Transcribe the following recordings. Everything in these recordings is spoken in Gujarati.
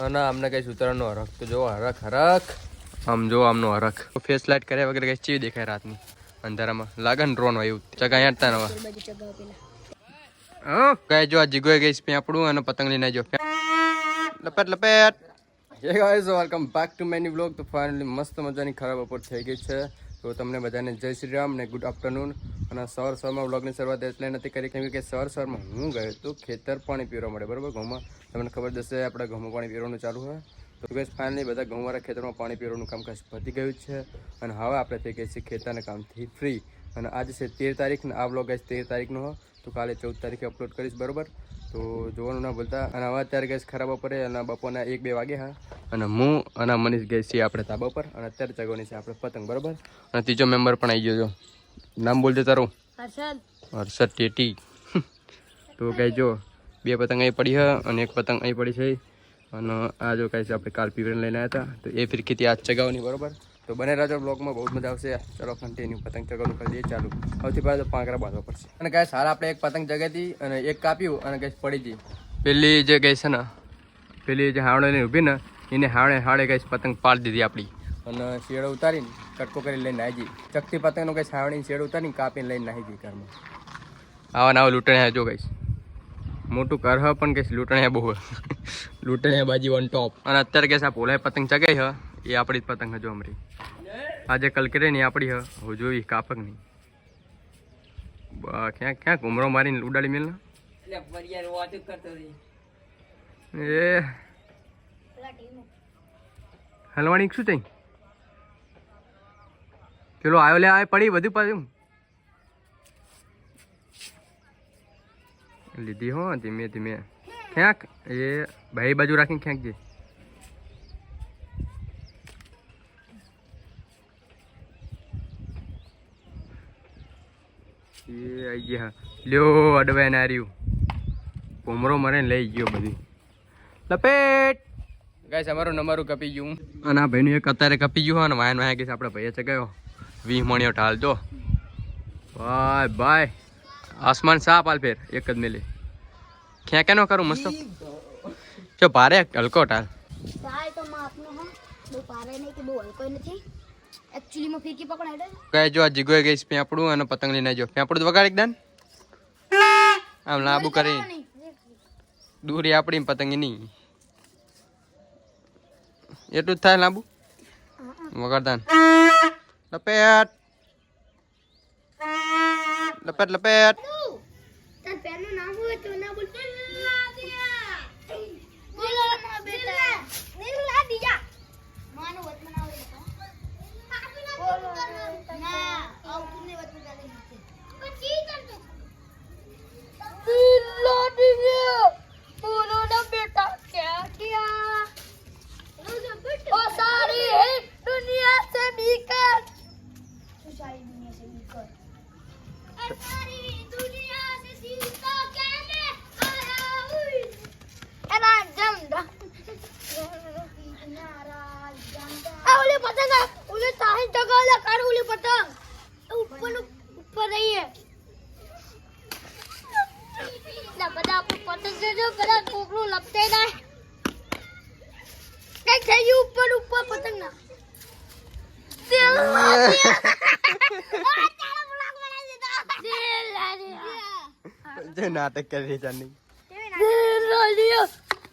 અને આમને કઈ ઉત્તરાયણનો હરખ તો જો હરખ આમ જો આમનો હરખ ફેસ લાઇટ કર્યા વગર કઈ ચીવી દેખાય રાતની અંધારામાં લાગે ને ડ્રોન હોય એવું ચગા યાડતા ને કઈ જો આ જીગોએ ગઈ પેપડું અને પતંગ લઈને જો લપેટ લપેટ hey guys welcome back to many vlog. તો ફાઇનલી મસ્ત મજાની ખરાબ બપોર થઈ ગઈ છે. તો તમને બધાને જય શ્રી રામ ને ગુડ આફ્ટરનૂન. અને સવારમાં વ્લોગની શરૂઆત એટલે નથી કરી કેમ કે સવારમાં હું ગયો તો ખેતર પાણી પીવા મળે બરાબર ઘઉંમાં. તમને ખબર જશે આપણે ઘઉંમાં પાણી પીવાનું ચાલુ હોય તો ગાઈઝ ફાઇનલી બધા ઘઉંવાળા ખેતરમાં પાણી પીવાનું કામકાજ પતી ગયું છે. અને હવે આપણે થઈ ગઈ છીએ ખેતરના કામથી ફ્રી. અને આજે છે 13 તારીખ ને આ વ્લોગ ગાઈઝ 13 તારીખનો હોય તો કાલે 14 તારીખે અપલોડ કરીશ બરાબર. તો જોવાનું ના ભૂલતા. અને હવે અત્યારે ગેસ ખરાબ પડે અને બપોરના 1-2 વાગે હા. અને હું અને મનીષ ગેસ છીએ આપણે ધાબા પર અને અત્યારે ચગવાની છે આપણે પતંગ બરાબર. અને ત્રીજો મેમ્બર પણ આવી ગયો. નામ બોલજો તારું. હર્ષદ ટેટી. તો કઈ જો 2 પતંગ અહીં પડી છે અને 1 પતંગ અહીં પડી છે. અને આ જો કઈ છે આપણે કાલ પીવરણ લઈને આવ્યા હતા તો એ ફિરકીથી આજ ચગાવવાની બરાબર. તો બને રાજો બ્લોગમાં બહુ મજા આવશે. ચાલો કન્ટિન્યુ પતંગ ચગાવવાનું કરી દઈએ ચાલુ. સૌથી પહેલાં તો પાંખરા બાંધવા પડશે. અને ગાય સારા આપણે 1 પતંગ ચગાવી અને 1 કાપ્યું અને ગેસ પડી ગઈ. પેલી જે ગઈ છે ને પેલી જે હાવડે ઊભી ને એને હાવડે ગઈ પતંગ પાડી દીધી આપણી. અને શેડો ઉતારીને કટકો કરી લઈને નાહી ગઈ. ચકતી પતંગનો ગઈ હાવડીને શેડો ઉતારીને કાપીને લઈને નાહી ગઈ ઘરમાં. આવા નવા લૂંટણ્યા જો ગઈ મોટું ઘર હ પણ કઈ લૂંટણ્યા બહુ લૂંટણ્યા બાજી ઓન ટોપ. અને અત્યારે કે પોલાય પતંગ ચગાઈ હ એ આપણી જ પતંગ હજુ અમારી આજે કલકરે નહીં આપણી હ હું જોઈ કાપક નહીં ક્યાં ઘુમરો મારીને ઉડાડી મેલ એ હલવાણી શું થઈ પેલો આવ્યો લે આવે પડી બધું પાછું લીધી હો ધીમે ધીમે ક્યાંક એ ભાઈ બાજુ રાખીને ક્યાંક જે એ આવી ગયા લ્યો અડવાય ના રહ્યું ઉમરો મરે લઈ ગયો બધી લપેટ ગાઈસ અમારું નમારું કપી ગયું. અને આ ભાઈનું એક અત્યારે કપી ગયું હોય ને વાયન વાયા ગઈ આપણે ભાઈએ ચગાવ્યો 20 મણીઓ ઢાલ જો બાય બાય આસમાન સાફ હાલ ફેર એક જ મેલે ક્યાં કેનો કરું મસ્ત જો ભારે હલકો ટાલ તો માપનો હો બહુ ભારે નહીં કે બહુ હલકો નથી એક્ચ્યુઅલી માં ફીકી પકડાડે કઈ જો આ જીગોએ ગઈ પેપડું અને પતંગ લઈને જો પેપડું વગાડી એકદમ આમ લાંબુ કરી દૂરી આપણી પતંગ નહીં એટલું જ થાય લાંબુ વગાડતા લપેટ લપેટ લપેટ તાર પેનું નામ હોય તો ના બોલ નીલા દીજા માનો વત મનાવે ના આવ તુને વત મનાવે પછી કરતો નીલા દીજા બોલો ના બેટા क्या किया ओ सारी है दुनिया से बिकर सारी दुनिया से बिकर सारी दुनिया से सीता कहने आया हुई एरा जमदा ओले पतंग ओले ताहे जगह कर ओले पतंग ऊपर ऊपर रही है ना बड़ा पतंग जो बड़ा कोकरो लगते ना कहीं कहीं ऊपर ऊपर पतंग ना दिल જે નાટક કરી જાની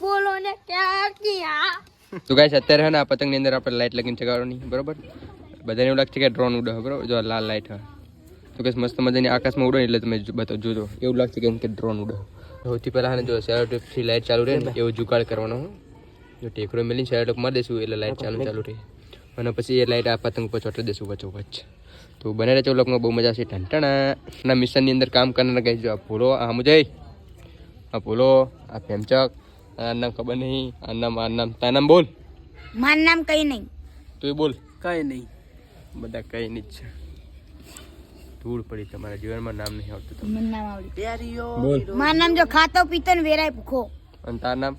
બોલો ને ક્યાં કિયા તો ગાઈસ અત્યારે હે ને આ પતંગ ની અંદર આપણે લાઈટ લગીને ચગાવવાની બરોબર. બધાને એવું લાગશે કે ડ્રોન ઉડે બરોબર જો લાલ લાઈટ હોય તો ગાઈસ મસ્ત મજાની આકાશમાં ઉડે એટલે તમે જોજો એવું લાગશે કે ડ્રોન ઉડે. સૌથી પહેલા જો સેલોટેપથી લાઈટ ચાલુ રહે ને એવો જુગાડ કરવાનો જો ટેકરો મેલીને સેલોટેપ મારી દઈશું એટલે લાઈટ ચાલુ રહે અને પછી એ લાઈટ આ પતંગ ઉપર ચોંટી દઈશું વચ્ચોવચ્ચ. તો બને રહેજો લોકમાં બહુ મજા આવશે. ઠંટણા મિશનની અંદર કામ કરનાર ગાઈસ જો આ ભૂલો આ મુજય આ ભૂલો આ ફેમચક આ નામ ખબર નહીં આ નામ તાર નામ બોલ મારું નામ કઈ નહીં તું બોલ કઈ નહીં બધા કઈ નહીં છે ધૂળ પડી તમારા જીવનમાં નામ નહીં આવતું મને નામ આવડે મારું નામ જો ખાતો પીતો ને વેરાય ભૂખો. અને તાર નામ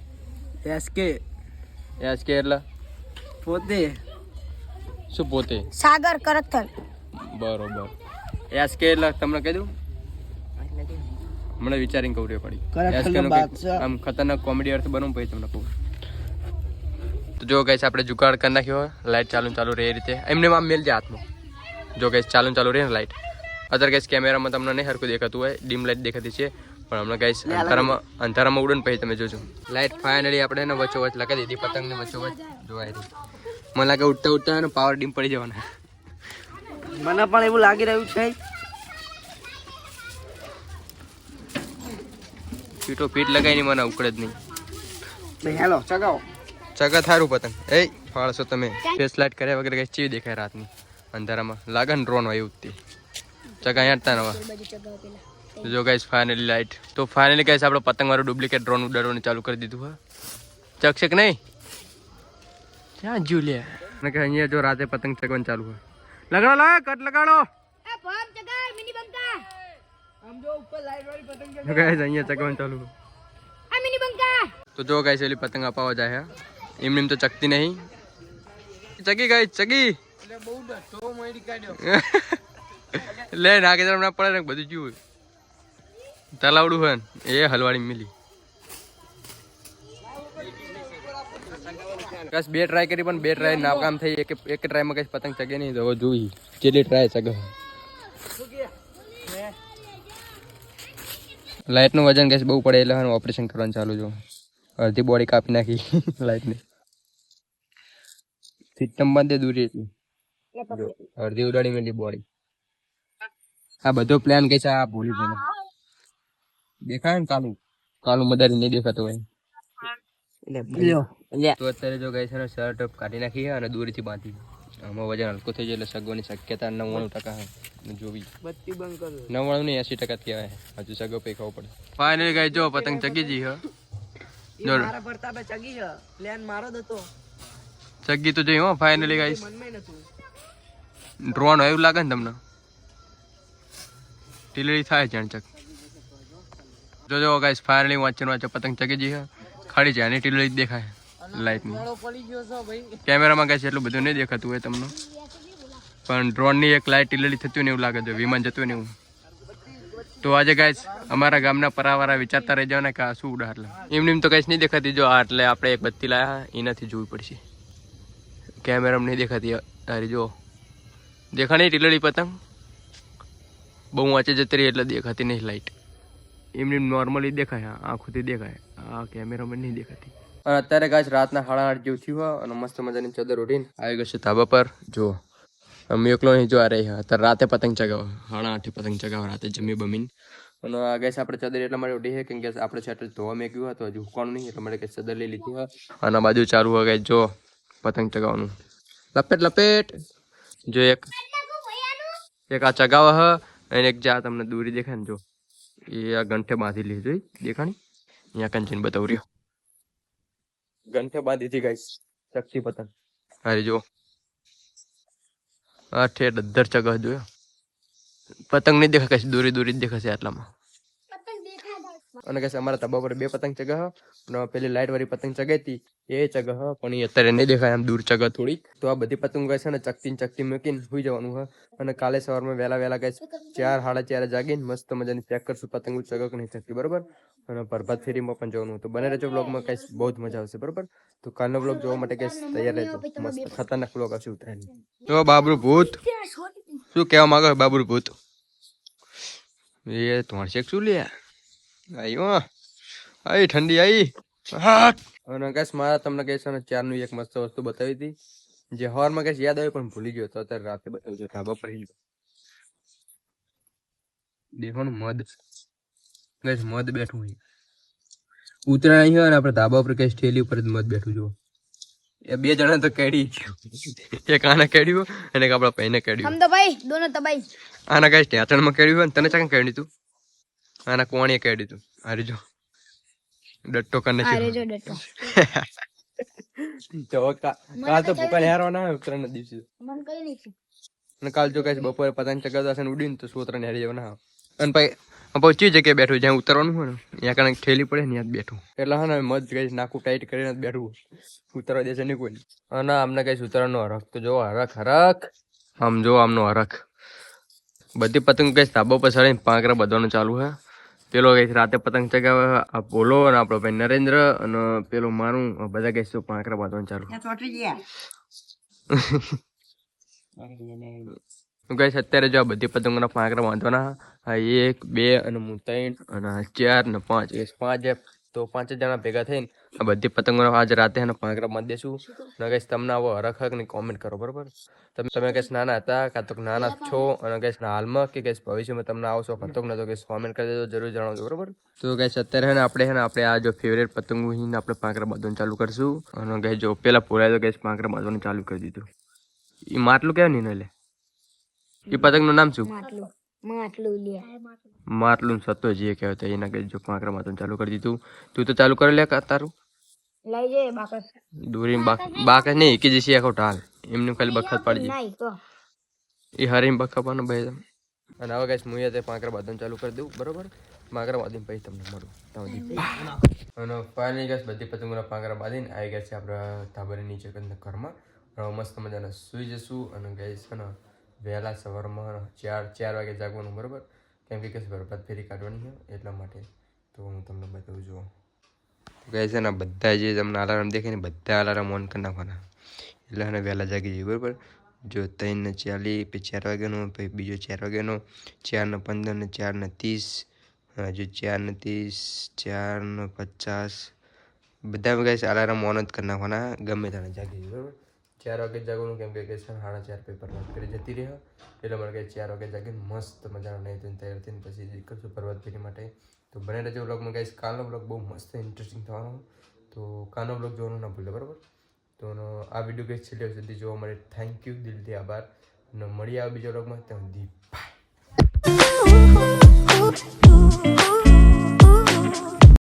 એસકે એટલે પોતે શું પોતે સાગર કરથલ બરોબર એસકે એટલે તમને કહી દઉં મને વિચારીને કહું રે પડી એસકે નો આમ ખતરનાક કોમેડી અર્થ બનવું પછી તમને કહું જો ગઈશ આપણે જુગાડ કરી નાખ્યો લાઇટ ચાલુ રહે એ રીતે એમને આમ મેલ જાય હાથમાં જો ગઈશ ચાલુ રહે ને લાઇટ અત્યારે ગઈશ કેમેરામાં તમને નહીં હરખું દેખાતું હોય ડીમ લાઇટ દેખાતી છે પણ હમણાં ગઈશ અંધારામાં ઉડન પછી તમે જોજો લાઇટ ફાઇનલી આપણે એને વચ્ચોવચ લગાવી દીધી પતંગને વચ્ચોવચ જોવાય રહી મને લાગે ઉડતા ને પાવર ડીમ પડી જવાના મને પણ એવું લાગી રહ્યું છે ફીટો ફીટ લગાવીને મને ઉકળે જ નહીં હેલો ચગાવો ચગા થારું પતંગ એ ફાળશો તમે ફેસ લાઇટ કર્યા વગર કઈ ચીવી દેખાય રાતની અંધારામાં લાગે ને ડ્રોન હોય ઉઠતી ચગા યાંટતા નવા જો ગાઈસ ફાઇનલી લાઇટ તો ફાઇનલી ગાઈસ આપણે પતંગ વાળું ડુપ્લિકેટ ડ્રોન ઉડાડવાનું ચાલુ કરી દીધું હા ચકશે કે નહીં ક્યાં જુલિયા અને કે અહીંયા જો રાતે પતંગ ચગવાનું ચાલુ હોય લગાડો લા કટ લગાડો એ ભમ ચગાય મિની બંકા આમ જો ઉપર લાઈટ વાળી પતંગ તો ગાઈસ અહીંયા ચગવાનું ચાલુ આ મિની બંકા તો જો ગાઈસ એલી પતંગ અપાવા જાય એમ તો ચકતી નહીં ચગી ગાઈસ ચગી એટલે બહુ ડસો મોડી કાઢ્યો લે નાકે હમણાં પડે ને બધું જીવું તલાવડું હોય ને એ હલવાડી મિલી કસ બે ટ્રાય કરી પણ બે ટ્રાય નાકામ થઈ એક ટ્રાયમાં કઈ પતંગ ચગે નહીં તો જોઈ જેટલી ટ્રાય ચગે લાઇટનું વજન કઈ બહુ પડે એટલે ઓપરેશન કરવાનું ચાલુ જો અડધી બોડી કાપી નાખી લાઇટની સિસ્ટમ બંધ દૂરી હતી અડધી ઉડાડી મેલી બોડી આ બધો પ્લાન કઈ છે આ ભૂલી ગયો દેખાય ને કાલું મદારી નહીં દેખાતો હોય તો અત્યારે જો ગઈ છે ને શર્ટ કાઢી નાખી અને દૂરીથી બાંધી આમાં વજન હલકો થઈ જાય એટલે સગવાની શક્યતા 99% જોવી 99 નહીં 80% કહેવાય હજુ સગો પૈ ખાવો પડે ફાઇનલી ગઈ જો પતંગ ચગી જી હ મારા પ્રતાપે ચગી છે પ્લાન મારો જ હતો ચગી તો જઈ હો ફાઇનલી ગાઈસ મનમાં નતું ડ્રોન એવું લાગે ને તમને ટીલડી થાય જાણ ચક જો ગાઈસ ફાઇનલી વાંચે પતંગ ચગી જી ખાડી છે આની ટીલડી દેખાય લાઇટની પડી ગયો છો ભાઈ કેમેરામાં ગાઈસ એટલું બધું નહીં દેખાતું હોય તમને પણ ડ્રોનની એક લાઇટ ટીલડી થતી ને એવું લાગે છે વિમાન જતું ને એવું તો આજે ગાઈસ અમારા ગામના પરાવાળા વિચારતા રહી જાવ ને કે આ શું ઉડા એટલે એમ તો ગાઈસ નહીં દેખાતી જો આ એટલે આપણે એક બત્તી લાયા એનાથી જોવી પડશે કેમેરામાં નહીં દેખાતી તારી જો દેખાણી ટીલડી પતંગ બહુ વાંચે જતી રહી એટલે દેખાતી નહીં લાઇટ એમની નોર્મલી દેખાય આંખોથી દેખાય આ કેમેરામાં નહીં દેખાતી અને અત્યારે ગાઈસ રાતના 8:30 જેવું થયું હોય અને મસ્ત મજાની ચાદર ઉડીને આવી ગયો છે ધાબા પર જો અમે એકલો નહીં જો આ રહી અત્યારે રાતે પતંગ ચગાવો 8:30 પતંગ ચગાવો રાતે જમી બમીને અને આ ગેસ આપણે ચાદર એટલા માટે ઉડી છે કેમ કે આપણે શેટર ધોવા મેક્યું હતું હજુ હુકવાનું નહીં એટલા માટે ચાદર લઈ લીધી હોય અને બાજુ ચાલુ હોય ગાઈસ જો પતંગ ચગાવવાનું લપેટ જો એક આ ચગાવ હ અને એક જા તમને દૂરી દેખાય ને જો એ આ ગંઠે બાંધી લીધી જોઈ દેખાણી અહીંયા કંચીને બતાવું રહ્યો ગંઠે બાંધી હતી ગાઈસ શક્તિ પતંગ અરે જો આ ઠેઠ અધર ચગાવ જોયો પતંગ નહીં દેખાય કઈ દૂરી જ દેખાશે આટલામાં અને કઈ અમારા તબા પર 2 પતંગ ચગાવ અને પેલી લાઇટ વાળી પતંગ ચગાવી એ ચગાવ પણ એ અત્યારે નહીં દેખાય આમ દૂર ચગાવ થોડી તો આ બધી પતંગ છે ને ચકતી મૂકીને સુઈ જવાનું હોય અને કાલે સવારમાં વહેલા ગઈ 4 4:30 જાગીને મસ્ત મજાની ચેક કરશું પતંગ ચગાવ નહીં થતી બરોબર અને પ્રભાત ફેરીમાં પણ જવાનું તો બને રહેજો બ્લોગમાં કઈ બહુ જ મજા આવશે બરોબર તો કાલનો બ્લોગ જોવા માટે કઈ તૈયાર રહેજો મસ્ત ખતરનાક બ્લોગ આવશે ઉતરાયણ જો બાબરું ભૂત શું કહેવા માંગે બાબરું ભૂત એ તમારે શેક શું લે આયો આઈ ઠંડી આઈ અને કઈશ મારા તમને કહીશ ને 4 નું એક મસ્ત વસ્તુ બતાવી હતી જે હવારમાં કઈશ યાદ આવી પણ ભૂલી ગયો તો અત્યારે રાતે બતાવજો ધાબા પર દેખવાનું મધ કઈશ મધ બેઠું હોય ઉતરાય અને આપણે ધાબા પર કઈશ ઠેલી ઉપર જ મધ બેઠું જો એ 2 જણા તો કેડી એક આને કેડ્યું અને એક આપણા ભાઈને કેડ્યું હમ તો ભાઈ દોનો તબાઈ આના કઈશ ટેચણમાં કેડ્યું હોય તને ચાકન કેડી તું આના કોણીએ કેડી તું હારી જો ડટ્ટો કરને છે અરે જો ડટો તો કાલ તો ભૂકા હેરવાના હોય ઉત્તરાયણના દિવસે મન કઈ નહીં અને કાલ જો કઈ બપોરે પતંગ ચગાવતા હશે ને ઉડીને તો સોતરાને હેરી જવાના અને પછી પહોંચી જગ્યાએ બેઠું જ્યાં ઉતરવાનું હોય ને ત્યાં કણે ઠેલી પડે ને ત્યાં બેઠું એટલે હા ને મધ કઈ નાકું ટાઈટ કરીને બેઠું ઉતરવા દેશે નહીં કોઈ અને આમને કઈ ઉતરવાનો હરખ તો જો હરખ આમ જો આમનો હરખ બધી પતંગ કઈ ધાબા પર ચડીને પાંકરા બધવાનું ચાલુ હે પેલો ગઈ રાતે પતંગ ચગાવે આ બોલો અને આપણો ભાઈ નરેન્દ્ર અને પેલો મારું બધા ગઈ તો પાંકરા બાંધવાનું ચાલુ ચોટી ગયા ગઈ અત્યારે જો આ બધી પતંગોના પાંકરા બાંધવાના આ 1 2 અને હું 3 અને 4 ને 5 એ 5 તો 5 જણા ભેગા થઈને આ બધી પતંગોના આજ રાતે એને પાંકરા બાંધી દેશું અને ગઈશ તમને આવો હરખ ની કોમેન્ટ કરો બરોબર તમે કઈશ નાના હતા કાં તો નાના છો અને કઈશ હાલમાં કે કઈશ ભવિષ્યમાં તમને આવો શોખ હતો કે નતો કઈશ કોમેન્ટ કરી દેજો જરૂર જણાવજો બરોબર તો ગઈશ અત્યારે હે ને આપણે આ જો ફેવરેટ પતંગો આપણે પાંકરા બાંધવાનું ચાલુ કરશું અને ગઈશ જો પેલા પોળાય તો ગઈશ પાંકરા બાંધવાનું ચાલુ કરી દીધું એ માટલું કેવું નહીં લે એ પતંગનું નામ શું માટલું સતો જે કહેવાય એના કઈ જો પાંકરા બાંધવાનું ચાલુ કરી દીધું તું તો ચાલુ કરી લે તારું લઈ જાય બાકસ દોરી બાકસ નહીં કે જે આખો ઢાલ એમને ખાલી બખત પાડી નહીં તો એ હરીને બખાવાનો ભાઈ અને હવે ગાઈસ હું તે પાંકરા બાંધવાનું ચાલુ કરી દઉં બરોબર પાંકરા બાંધીને પછી તમને મળું અને ફાઇનલી ગાઈસ બધી પતંગોના પાંકરા બાંધીને આવી ગયા છે આપણા ધાબાની નીચે ઘરમાં મસ્ત મજાના સુઈ જશું અને ગાઈસ છે ને વહેલા સવારમાં 4 વાગે જાગવાનું બરોબર કેમ કે બરબાદ ફેરી કાઢવાની છે એટલા માટે તો હું તમને બતાવું છું ગાઈસ છે ને બધા જે તમને અલાર્મ દેખે ને બધા અલાર્મ ઓન કરી નાખવાના એટલે એને વહેલા જાગી જઈએ બરોબર જો 3 ને 40 પછી 4 વાગ્યાનો પછી બીજો 4 વાગ્યાનો 4 ને 15 ને 4 ને 30 હજુ 4 ને 30 4 ને 50 બધા ગાઈસ અલાર્મ ઓન જ કરી નાખવાના ગમે ત્યારે જાગી જઈએ બરોબર 4 વાગે જાગવાનું કેમ કે 4:30 પેપર વાત કરી જતી રહે એટલે મારે 4 વાગે જાગીને મસ્ત મજાનો નહીં થઈને તૈયાર થઈને પછી કરશું પર્વત ફેરી માટે તો બને રહેજો બ્લોગમાં ગાઈસ કાલનો બ્લોગ બહુ મસ્ત ઇન્ટરેસ્ટિંગ થવાનો તો કાલનો બ્લોગ જોવાનું ના ભૂલે બરાબર તો આ વિડીયો ગાઈસ છેલ્લે સુધી જોવા મળે થેન્ક યુ દિલથી આભાર અને મળી આવે બીજા બ્લોગમાં ત્યાં સુધી બાય